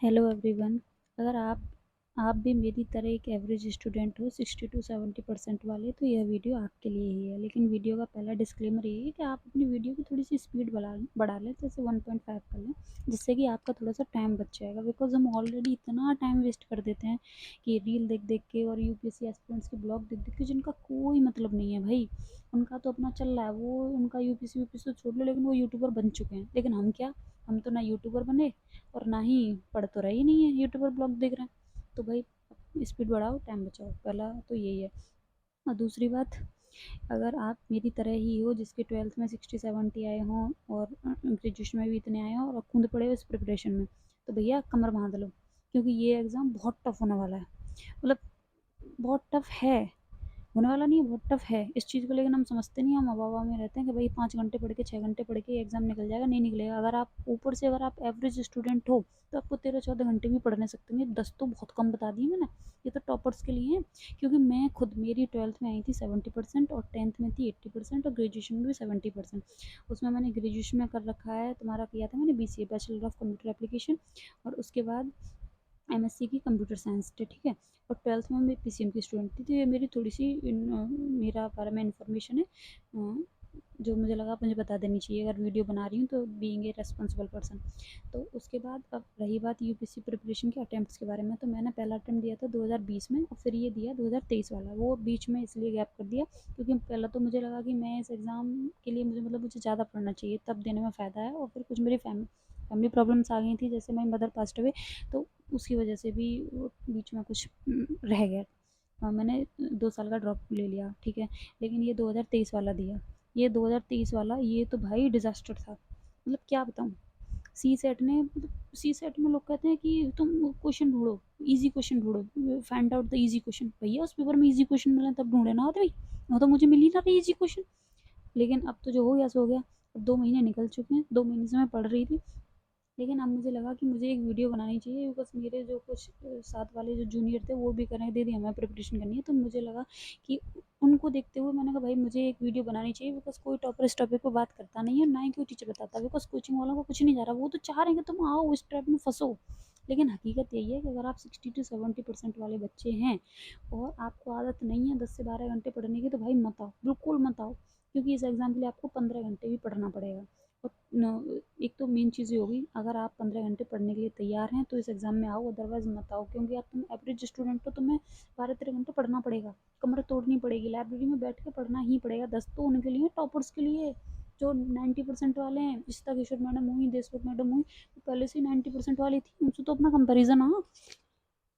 Hello everyone. अगर आप भी मेरी तरह एक एवरेज स्टूडेंट हो 60 टू 70% वाले, तो यह वीडियो आपके लिए ही है। लेकिन वीडियो का पहला डिस्क्लेमर ये है कि आप अपनी वीडियो की थोड़ी सी स्पीड बढ़ा लें, जैसे 1.5 कर लें, जिससे कि आपका थोड़ा सा टाइम बच जाएगा। बिकॉज हम ऑलरेडी इतना टाइम वेस्ट कर देते हैं कि रील देख देख के और यूपीएससी एस्पिरेंट्स के ब्लॉग देख देख के, जिनका कोई मतलब नहीं है भाई। उनका तो अपना चल रहा है, वो उनका यूपीएससी यूपीएससी तो छोड़ लो, लेकिन वो यूट्यूबर बन चुके हैं। लेकिन हम क्या, हम तो ना यूट्यूबर बने और ना ही पढ़ तो रही नहीं है, यूट्यूबर ब्लॉग देख रहे हैं। तो भाई स्पीड बढ़ाओ, टाइम बचाओ, पहला तो यही है। और दूसरी बात, अगर आप मेरी तरह ही हो जिसके 12th में 60-70 आए हों और ग्रेजुएशन में भी इतने आए हों और कूद पड़े हो इस प्रिपरेशन में, तो भैया कमर बांध लो, क्योंकि ये एग्ज़ाम बहुत टफ होने वाला है। मतलब बहुत टफ है, होने वाला नहीं है, बहुत टफ है इस चीज़ को। लेकिन हम समझते नहीं, हम हवा में रहते हैं कि भाई 5 घंटे पढ़ के 6 घंटे पढ़ के एग्जाम निकल जाएगा। नहीं निकलेगा। अगर आप ऊपर से अगर आप एवरेज स्टूडेंट हो तो आपको 13-14 घंटे भी पढ़ नहीं सकते हैं। 10 तो बहुत कम बता दिए मैंने, ये तो टॉपर्स के लिए हैं। क्योंकि मैं खुद, मेरी 12th में आई थी 70% और 10th में थी 80% और ग्रेजुएशन में भी 70%। उसमें मैंने ग्रेजुएशन में कर रखा है, तुम्हारा किया था मैंने BCA, bachelor of computer application, और उसके बाद MSc की कंप्यूटर साइंस थी, ठीक है। और 12th में मैं PCM की स्टूडेंट थी। तो ये मेरी थोड़ी सी मेरा बारे में इन्फॉर्मेशन है, जो मुझे लगा मुझे बता देनी चाहिए अगर वीडियो बना रही हूँ, तो बीइंग ए रेस्पॉन्सिबल पर्सन। तो उसके बाद अब रही बात यूपीएससी प्रिपरेशन के अटेम्प्ट्स के बारे में, तो मैंने पहला अटेम्प्ट दिया था 2020 में और फिर ये दिया 2023 वाला। वो बीच में इसलिए गैप कर दिया क्योंकि पहला तो मुझे लगा कि मैं इस एग्ज़ाम के लिए मुझे ज़्यादा पढ़ना चाहिए, तब देने में फ़ायदा है। और फिर कुछ मेरी फैमिली प्रॉब्लम्स आ गई थी, जैसे मेरी मदर पास्ट अवे, तो उसकी वजह से भी वो बीच में कुछ रह गया। मैंने 2 साल का ड्रॉप ले लिया, ठीक है। लेकिन ये 2023 वाला दिया, ये 2023 वाला, ये तो भाई डिज़ास्टर था। मतलब क्या बताऊँ, सी सेट ने, मतलब सी सेट में लोग कहते हैं कि तुम क्वेश्चन ढूंढो, इजी क्वेश्चन ढूंढो, find out the easy question. भैया उस पेपर में इजी क्वेश्चन मिले तब ढूंढे ना होते भाई, वो तो मुझे मिल ही ना रही इजी क्वेश्चन। लेकिन अब तो जो हो गया सो हो गया। अब 2 महीने निकल चुके हैं, 2 महीने से मैं पढ़ रही थी। लेकिन अब मुझे लगा कि मुझे एक वीडियो बनानी चाहिए, बिकॉज मेरे जो कुछ साथ वाले जो जूनियर थे वो भी कर रहे हैं, दीदी हमें प्रिपरेशन करनी है। तो मुझे लगा कि उनको देखते हुए मैंने कहा भाई मुझे एक वीडियो बनानी चाहिए, बिकॉज कोई टॉपर इस टॉपिक पर बात करता नहीं है, ना ही कोई टीचर बताता। बिकॉज कोचिंग वालों को कुछ नहीं जा रहा, वो तो चाह रहे हैं कि तुम आओ इस ट्रैप में फंसो। लेकिन हकीकत यही है कि अगर आप 60 to 70% वाले बच्चे हैं और आपको आदत नहीं है 10 से 12 घंटे पढ़ने की, तो भाई मत आओ, बिल्कुल मत आओ। क्योंकि इस एग्ज़ाम के लिए आपको 15 घंटे भी पढ़ना पड़ेगा। और एक तो मेन चीज़ ये होगी, अगर आप 15 घंटे पढ़ने के लिए तैयार हैं तो इस एग्ज़ाम में आओ, अदरवाइज़ मत आओ। क्योंकि आप, तुम एवरेज स्टूडेंट हो, तुम्हें 12-13 घंटे पढ़ना पड़ेगा, कमर तोड़नी पड़ेगी, लाइब्रेरी में बैठ के पढ़ना ही पड़ेगा। 10 तो उनके लिए, टॉपर्स के लिए, जो 90% वाले हैं। इशिता किशोर मैडम हुई, देशमुख मैडम हुई, वो पहले से ही 90% वाली थी, उनसे तो अपना कंपेरिजन। हाँ,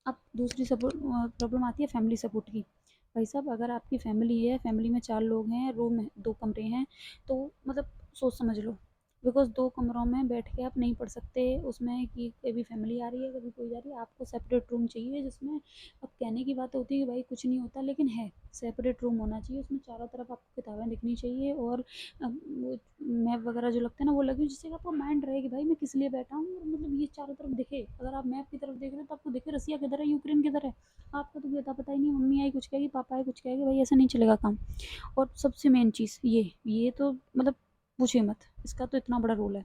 अब दूसरी सपोर्ट प्रॉब्लम आती है फैमिली सपोर्ट की। भाई साहब, अगर आपकी फैमिली है, फैमिली में 4 लोग हैं, रूम है, 2 कमरे हैं, तो मतलब सोच समझ लो। बिकॉज 2 कमरों में बैठ के आप नहीं पढ़ सकते उसमें कि कभी फैमिली आ रही है, कभी कोई जा रही है। आपको सेपरेट रूम चाहिए, जिसमें, अब कहने की बात होती है कि भाई कुछ नहीं होता, लेकिन है, सेपरेट रूम होना चाहिए। उसमें चारों तरफ आपको किताबें दिखनी चाहिए, और वो मैप वगैरह जो लगते हैं ना वो लगे, जिससे कि आपको माइंड रहे कि भाई मैं किस लिए बैठा हूँ, और मतलब ये चारों तरफ दिखे। अगर आप मैप की तरफ देख रहे हो तो आपको दिखे रसिया किधर है, यूक्रेन किधर है। आपका तो पता पता ही नहीं, मम्मी आई कुछ कहेगी, पापा आई कुछ कहेगी, भाई ऐसा नहीं चलेगा काम। और सबसे मेन चीज़ ये तो मतलब पूछे मत, इसका तो इतना बड़ा रोल है।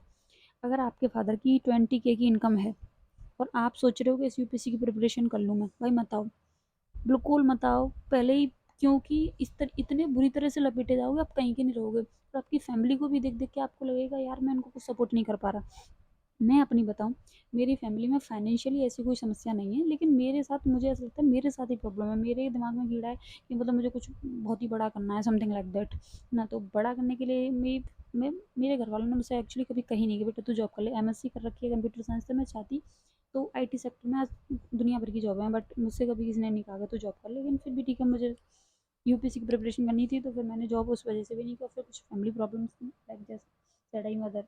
अगर आपके फादर की 20K की इनकम है और आप सोच रहे हो कि इस यूपीएससी की प्रिपरेशन कर लूँ मैं, भाई मत आओ, बिल्कुल मत आओ पहले ही। क्योंकि इतने बुरी तरह से लपेटे जाओगे, आप कहीं के नहीं रहोगे, और आपकी फैमिली को भी देख देख के आपको लगेगा यार मैं उनको कुछ सपोर्ट नहीं कर पा रहा। मैं अपनी बताऊँ, मेरी फैमिली में फाइनेंशियली ऐसी कोई समस्या नहीं है, लेकिन मेरे साथ, मुझे ऐसा लगता है मेरे साथ ही प्रॉब्लम है। मेरे दिमाग में कीड़ा है कि मतलब मुझे कुछ बहुत ही बड़ा करना है, समथिंग लाइक दैट ना। तो बड़ा करने के लिए मैं मेरे घर वालों ने मुझसे एक्चुअली कभी कही नहीं कि बेटा तू जॉब कर ले। MSc कर रखी है कंप्यूटर साइंस से, मैं चाहती तो IT सेक्टर में आज दुनिया भर की जॉब है, बट मुझसे कभी किसी ने नहीं कहा कि तू जॉब कर। लेकिन फिर भी ठीक है, मुझे यूपीएससी की प्रिपरेशन करनी थी, तो फिर मैंने जॉब उस वजह से भी नहीं किया। फिर कुछ फैमिली प्रॉब्लम्स थी, लाइक जैसे सैड, मदर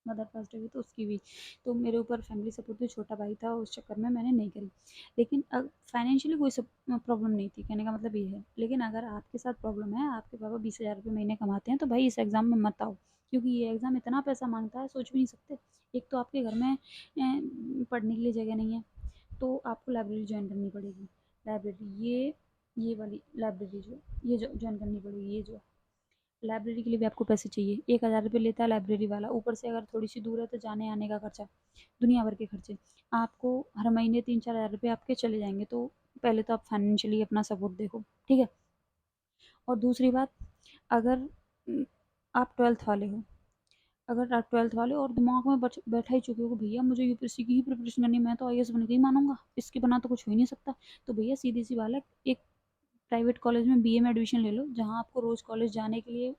मदर फर्स्ट हुई तो उसकी भी, तो मेरे ऊपर फैमिली सपोर्ट भी, छोटा भाई था, उस चक्कर में मैंने नहीं करी। लेकिन फाइनेंशियली कोई प्रॉब्लम नहीं थी, कहने का मतलब ये है। लेकिन अगर आपके साथ प्रॉब्लम है, आपके पापा 20,000 रुपये महीने कमाते हैं, तो भाई इस एग्ज़ाम में मत आओ। क्योंकि ये एग्ज़ाम इतना पैसा मांगता है, सोच भी नहीं सकते। एक तो आपके घर में पढ़ने के लिए जगह नहीं है, तो आपको लाइब्रेरी ज्वाइन करनी पड़ेगी। लाइब्रेरी ये वाली लाइब्रेरी जो, ये जो ज्वाइन करनी पड़ेगी, ये जो लाइब्रेरी के लिए भी आपको पैसे चाहिए, 1000 रुपये लेता है लाइब्रेरी वाला, ऊपर से अगर थोड़ी सी दूर है तो जाने आने का खर्चा, दुनिया भर के खर्चे। आपको हर महीने 3-4 हज़ार रुपये आपके चले जाएंगे। तो पहले तो आप फाइनेंशियली अपना सपोर्ट देखो, ठीक है। और दूसरी बात, अगर आप ट्वेल्थ वाले हो, अगर आप ट्वेल्थ वाले और दिमाग में बैठा ही चुके हो कि भैया मुझे यूपीएससी की ही प्रिपरेशन करनी है, मैं तो आईएएस बन के ही मानूंगा, इसके बना तो कुछ हो ही नहीं सकता, तो भैया सीधी सी बात है, एक प्राइवेट कॉलेज में बीए में एडमिशन ले लो, जहाँ आपको रोज़ कॉलेज जाने के लिए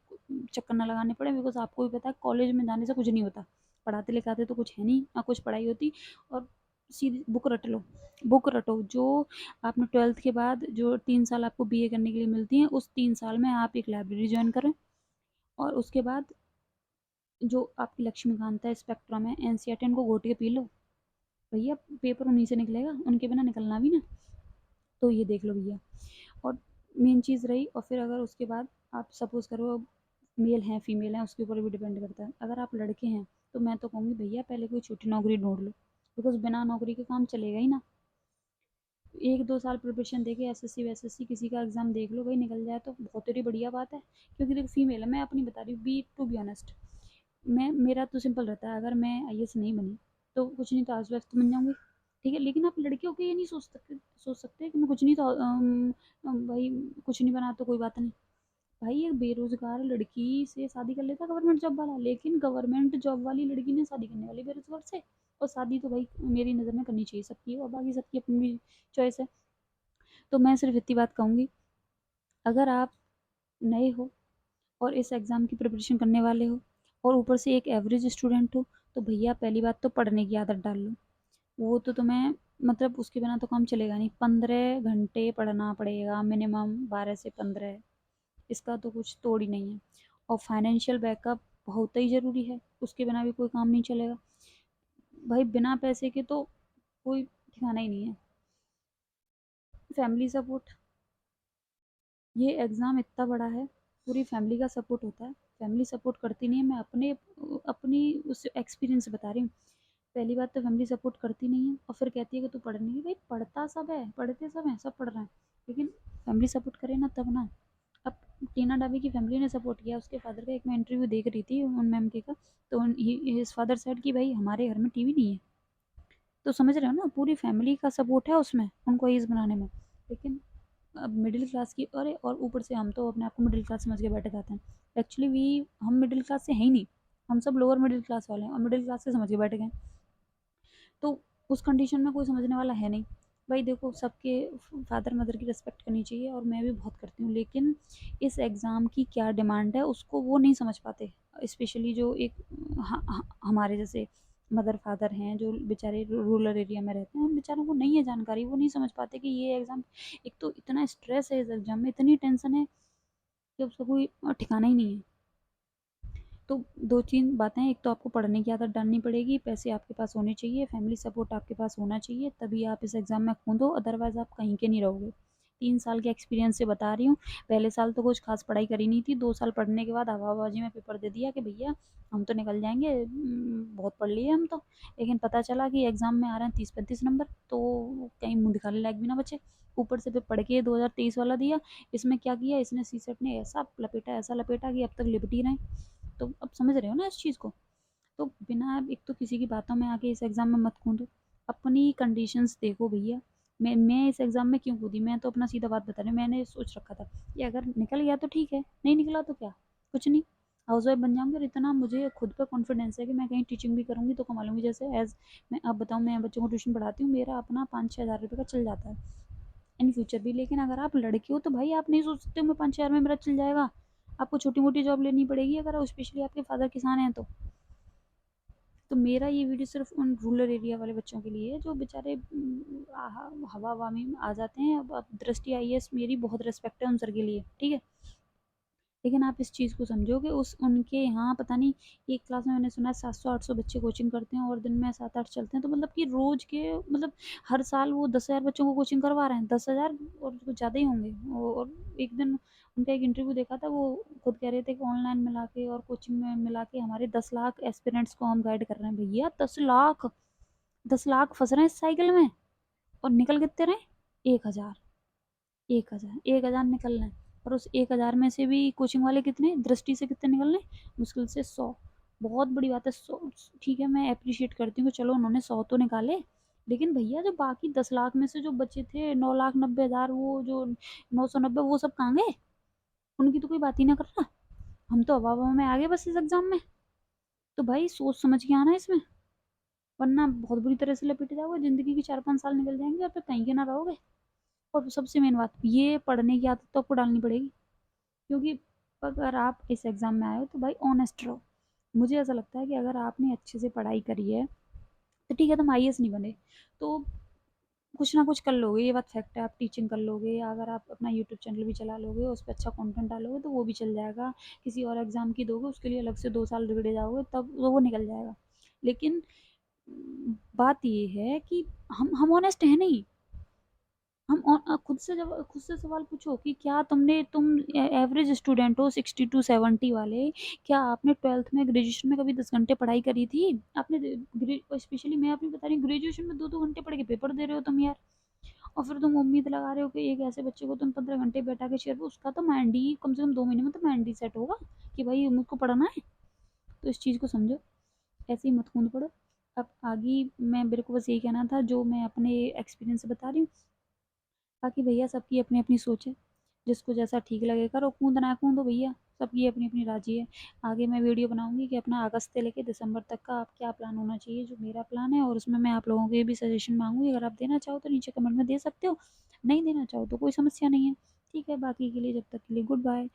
चक्कर ना लगाने पड़े, बिकॉज आपको भी पता है कॉलेज में जाने से कुछ नहीं होता, पढ़ाते लिखाते तो कुछ है नहीं, ना कुछ पढ़ाई होती। और सीधी बुक रट लो, बुक रटो, जो आपने ट्वेल्थ के बाद जो 3 साल आपको बीए करने के लिए मिलती हैं, उस 3 साल में आप एक लाइब्रेरी ज्वाइन करें, और उसके बाद जो आपकी लक्ष्मीकांत है, स्पेक्ट्रम है, एनसीईआरटी, इनको घोट के पी लो भैया, पेपर उन्हीं से निकलेगा, उनके बिना निकलना भी ना। तो ये देख लो भैया। और मेन चीज़ रही, और फिर अगर उसके बाद आप सपोज़ करो मेल हैं फीमेल हैं, उसके ऊपर भी डिपेंड करता है। अगर आप लड़के हैं तो मैं तो कहूँगी भैया पहले कोई छोटी नौकरी ढूंढ लो, बिकॉज बिना नौकरी के काम चलेगा ही ना। 1-2 साल प्रिपरेशन देके एसएससी वैसेससी किसी का एग्ज़ाम देख लो भाई, निकल जाए तो बहुत ही बढ़िया बात है। क्योंकि देखो फीमेल है, मैं अपनी बता रही हूँ, बी टू बी ऑनेस्ट, मैं मेरा तो सिंपल रहता है, अगर मैं आईएएस नहीं बनी तो कुछ नहीं तो हाउसवाइफ तो बन जाऊंगी, ठीक है। लेकिन आप लड़के होके ये नहीं सोच सकते कि मैं कुछ नहीं तो भाई कुछ नहीं बना तो कोई बात नहीं। भाई एक बेरोजगार लड़की से शादी कर लेता गवर्नमेंट जॉब वाला, लेकिन गवर्नमेंट जॉब वाली लड़की ने शादी करने वाली बेरोजगार से। और शादी तो भाई मेरी नज़र में करनी चाहिए सबकी, और बाकी सबकी अपनी चॉइस है। तो मैं सिर्फ इतनी बात कहूँगी, अगर आप नए हो और इस एग्ज़ाम की प्रिपरेशन करने वाले हो, और ऊपर से एक एवरेज स्टूडेंट हो, तो भैया पहली बात तो पढ़ने की आदत डाल लो। वो तो तुम्हें मतलब उसके बिना तो काम चलेगा नहीं, 15 घंटे पढ़ना पड़ेगा मिनिमम, 12 से 15, इसका तो कुछ तोड़ ही नहीं है। और फाइनेंशियल बैकअप बहुत ही ज़रूरी है, उसके बिना भी कोई काम नहीं चलेगा भाई, बिना पैसे के तो कोई ठिकाना ही नहीं है। फैमिली सपोर्ट, ये एग्ज़ाम इतना बड़ा है, पूरी फैमिली का सपोर्ट होता है, फैमिली सपोर्ट करती नहीं है, मैं अपने अपनी उस एक्सपीरियंस से बता रही हूँ। पहली बात तो फैमिली सपोर्ट करती नहीं है, और फिर कहती है कि तू पढ़ नहीं रही, भाई पढ़ता सब है, पढ़ते सब हैं, सब पढ़ रहे हैं, लेकिन फैमिली सपोर्ट करे ना तब ना। अब टीना डाबी की फैमिली ने सपोर्ट किया, उसके फादर का एक मैं इंटरव्यू देख रही थी उन मैम के का, तो हिज फादर सेड कि भाई हमारे घर में टीवी नहीं है, तो समझ रहे हो ना, पूरी फैमिली का सपोर्ट है उसमें उनको एज बनाने में। लेकिन अब मिडिल क्लास की, अरे और ऊपर से हम तो अपने आप को मिडिल क्लास समझ के बैठे जाते हैं, एक्चुअली वी हम मिडिल क्लास से हैं ही नहीं, हम सब लोअर मिडिल क्लास वाले हैं और मिडिल क्लास से समझ के बैठ गए। तो उस कंडीशन में कोई समझने वाला है नहीं। भाई देखो, सबके फादर मदर की रिस्पेक्ट करनी चाहिए, और मैं भी बहुत करती हूँ, लेकिन इस एग्ज़ाम की क्या डिमांड है उसको वो नहीं समझ पाते, स्पेशली जो एक हमारे जैसे मदर फादर हैं जो बेचारे रूरल एरिया में रहते हैं, उन बेचारों को नहीं है जानकारी, वो नहीं समझ पाते कि ये एग्ज़ाम, एक तो इतना स्ट्रेस है इस एग्ज़ाम में, इतनी टेंशन है कि उसका कोई ठिकाना ही नहीं है। तो 2-3 बातें हैं, एक तो आपको पढ़ने की आदत डालनी पड़ेगी, पैसे आपके पास होने चाहिए, फैमिली सपोर्ट आपके पास होना चाहिए, तभी आप इस एग्ज़ाम में कूदो, अदरवाइज़ आप कहीं के नहीं रहोगे। 3 साल के एक्सपीरियंस से बता रही हूँ, पहले साल तो कुछ खास पढ़ाई करी नहीं थी, 2 साल पढ़ने के बाद हवाबाजी में पेपर दे दिया कि भैया हम तो निकल जाएंगे, बहुत पढ़ लिए हम तो। लेकिन पता चला कि एग्ज़ाम में आ रहे हैं 30-35 नंबर, तो कहीं मुँह दिखाने लायक भी ना बचे। ऊपर से फिर पढ़ के 2023 वाला दिया, इसमें क्या किया, इसने सीसेट ने ऐसा लपेटा कि अब तक लिपट ही रहे हैं। तो अब समझ रहे हो ना इस चीज़ को। तो बिना एक तो किसी की बातों में आके इस एग्ज़ाम में मत कूदो, अपनी कंडीशंस देखो भैया। मैं इस एग्ज़ाम में क्यों कूदी, मैं तो अपना सीधा बात बता रही हूँ, मैंने सोच रखा था कि अगर निकल गया तो ठीक है, नहीं निकला तो क्या, कुछ नहीं, हाउस वाइफ बन जाऊँगी, और इतना मुझे खुद पे कॉन्फिडेंस है कि मैं कहीं टीचिंग भी करूँगी तो कमा लूँगी। जैसे एज़ मैं अब बताऊँ, मैं बच्चों को ट्यूशन पढ़ाती हूँ, मेरा अपना 5-6 हज़ार रुपये का चल जाता है इन फ्यूचर भी। लेकिन अगर आप लड़के हो तो भाई आप नहीं सोच सकते हो मैं 5-6 हज़ार में मेरा चल जाएगा, आपको छोटी मोटी जॉब लेनी पड़ेगी, अगर स्पेशली आपके फादर किसान हैं तो। तो मेरा ये वीडियो सिर्फ उन रूरल एरिया वाले बच्चों के लिए है जो बेचारे हवा हवा में आ जाते हैं। अब दृष्टि आईएएस मेरी बहुत रिस्पेक्ट है उन सर के लिए, ठीक है। लेकिन आप इस चीज़ को समझो कि उस उनके यहाँ पता नहीं, एक क्लास में मैंने सुना है 700-800 बच्चे कोचिंग करते हैं, और दिन में 7-8 चलते हैं, तो मतलब कि रोज़ के मतलब हर साल वो 10,000 बच्चों को कोचिंग करवा रहे हैं, 10,000 और कुछ ज़्यादा ही होंगे। और एक दिन उनका एक इंटरव्यू देखा था, वो खुद कह रहे थे कि ऑनलाइन मिला के और कोचिंग में मिला के हमारे 10 लाख एस्पिरेंट्स को हम गाइड कर रहे हैं। भैया 10 लाख, 10 लाख फंस रहे हैं इस साइकिल में, और निकल कितने रहे, 1,000, 1,000 निकल रहे हैं। और उस 1000 में से भी कोचिंग वाले कितने, दृष्टि से कितने निकलने, मुश्किल से 100। बहुत बड़ी बात है 100। ठीक है, मैं अप्रिशिएट करती हूँ कि चलो उन्होंने 100 तो निकाले, लेकिन भैया जो बाकी 10 लाख में से जो बचे थे 9,90,000, वो जो 990, वो सब कहाँ गए? उनकी तो कोई बात ही ना कर रहा। हम तो हवा हवा में आ गए बस इस एग्जाम में। तो भाई सोच समझ के आना इसमें, वरना बहुत बुरी तरह से लपेट जाओगे, जिंदगी के 4-5 साल निकल जाएंगे और फिर कहीं के ना रहोगे। और सबसे मेन बात, ये पढ़ने की आदत तो आपको डालनी पड़ेगी, क्योंकि अगर आप इस एग्ज़ाम में आए हो तो भाई ऑनेस्ट रहो। मुझे ऐसा लगता है कि अगर आपने अच्छे से पढ़ाई करी है तो ठीक है, तुम आईएएस नहीं बने तो कुछ ना कुछ कर लोगे, ये बात फैक्ट है। आप टीचिंग कर लोगे, या अगर आप अपना यूट्यूब चैनल भी चला लोगे, उस पर अच्छा कंटेंट डालोगे तो वो भी चल जाएगा। किसी और एग्ज़ाम की दोगे, उसके लिए अलग से 2 साल बिगड़े जाओगे, तब वो निकल जाएगा। लेकिन बात ये है कि हम ऑनेस्ट हैं नहीं। हम खुद से, जब खुद से सवाल पूछो कि क्या तुम एवरेज स्टूडेंट हो 60 to 70 वाले, क्या आपने 12th में, ग्रेजुएशन में कभी 10 घंटे पढ़ाई करी थी? आपने स्पेशली मैं अपनी बता रही हूँ, ग्रेजुएशन में 2-2 घंटे पढ़ के पेपर दे रहे हो तुम यार। और फिर तुम उम्मीद लगा रहे हो कि एक ऐसे बच्चे को तुम 15 घंटे बैठा के चेयर पे, उसका तो माइंड ही कम से कम 2 महीने में तो माइंड ही सेट होगा कि भाई मुझको पढ़ना है। तो इस चीज़ को समझो, ऐसे ही मत कूद पड़ो। अब आगे मैं, मेरे को बस यही कहना था जो मैं अपने एक्सपीरियंस से बता रही हूँ। बाकी भैया सबकी अपनी अपनी सोच है, जिसको जैसा ठीक लगे करो, कूदना है कूदो भैया, सबकी अपनी अपनी राजी है। आगे मैं वीडियो बनाऊंगी कि अपना अगस्त से लेके दिसंबर तक का आप क्या प्लान होना चाहिए, जो मेरा प्लान है, और उसमें मैं आप लोगों के भी सजेशन मांगूंगी। अगर आप देना चाहो तो नीचे कमेंट में दे सकते हो, नहीं देना चाहो तो कोई समस्या नहीं है। ठीक है, बाकी के लिए, जब तक के लिए गुड बाय।